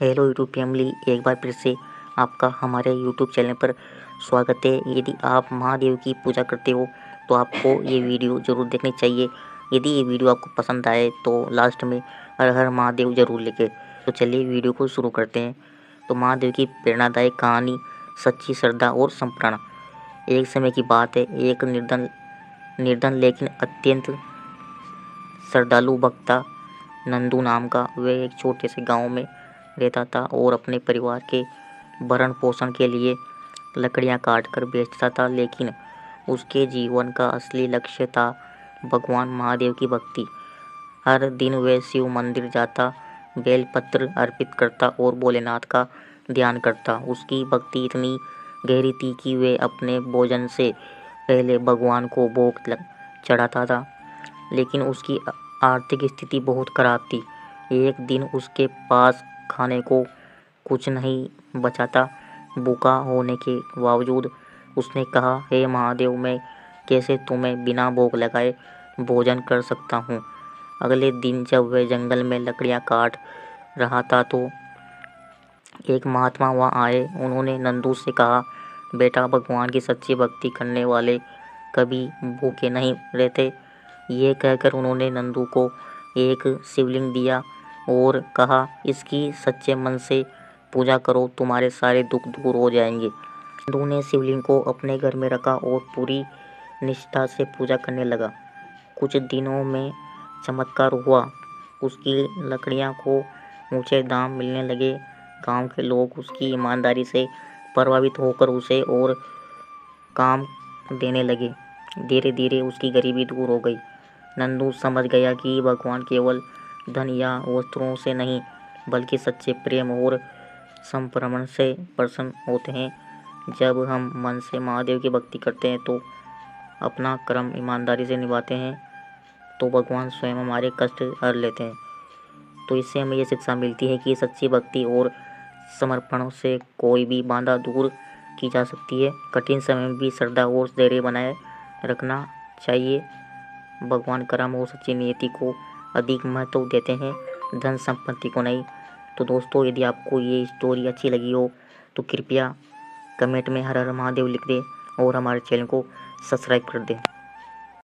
Hello YouTube family, एक बार फिर से आपका हमारे यूट्यूब चैनल पर स्वागत है। यदि आप महादेव की पूजा करते हो तो आपको ये वीडियो ज़रूर देखनी चाहिए। यदि ये वीडियो आपको पसंद आए तो लास्ट में हर हर महादेव ज़रूर लिखें। तो चलिए वीडियो को शुरू करते हैं। तो महादेव की प्रेरणादायक कहानी, सच्ची श्रद्धा और समर्पण। एक समय की बात है, एक निर्धन लेकिन अत्यंत श्रद्धालु भक्त नंदू नाम का वह एक छोटे से गांव में रहता था और अपने परिवार के भरण पोषण के लिए लकड़ियां काट कर बेचता था। लेकिन उसके जीवन का असली लक्ष्य था भगवान महादेव की भक्ति। हर दिन वह शिव मंदिर जाता, बेलपत्र अर्पित करता और भोलेनाथ का ध्यान करता। उसकी भक्ति इतनी गहरी थी कि वह अपने भोजन से पहले भगवान को भोग चढ़ाता था। लेकिन उसकी आर्थिक स्थिति बहुत खराब थी। एक दिन उसके पास खाने को कुछ नहीं बचा था। भूखा होने के बावजूद उसने कहा, हे महादेव, मैं कैसे तुम्हें बिना भोग लगाए भोजन कर सकता हूँ। अगले दिन जब वह जंगल में लकड़ियाँ काट रहा था तो एक महात्मा वहाँ आए। उन्होंने नंदू से कहा, बेटा, भगवान की सच्ची भक्ति करने वाले कभी भूखे नहीं रहते। ये कहकर उन्होंने नंदू को एक शिवलिंग दिया और कहा, इसकी सच्चे मन से पूजा करो, तुम्हारे सारे दुख दूर हो जाएंगे। नंदू ने शिवलिंग को अपने घर में रखा और पूरी निष्ठा से पूजा करने लगा। कुछ दिनों में चमत्कार हुआ। उसकी लकड़ियाँ को ऊंचे दाम मिलने लगे। गांव के लोग उसकी ईमानदारी से प्रभावित होकर उसे और काम देने लगे। धीरे धीरे उसकी गरीबी दूर हो गई। नंदू समझ गया कि भगवान केवल धन या वस्त्रों से नहीं बल्कि सच्चे प्रेम और समर्पण से प्रसन्न होते हैं। जब हम मन से महादेव की भक्ति करते हैं तो अपना कर्म ईमानदारी से निभाते हैं तो भगवान स्वयं हमारे कष्ट हर लेते हैं। तो इससे हमें ये शिक्षा मिलती है कि सच्ची भक्ति और समर्पण से कोई भी बाधा दूर की जा सकती है। कठिन समय में भी श्रद्धा और धैर्य बनाए रखना चाहिए। भगवान कर्म और सच्ची नियति को अधिक महत्व देते हैं, धन संपत्ति को नहीं। तो दोस्तों, यदि आपको ये स्टोरी अच्छी लगी हो तो कृपया कमेंट में हर हर महादेव लिख दें और हमारे चैनल को सब्सक्राइब कर दें।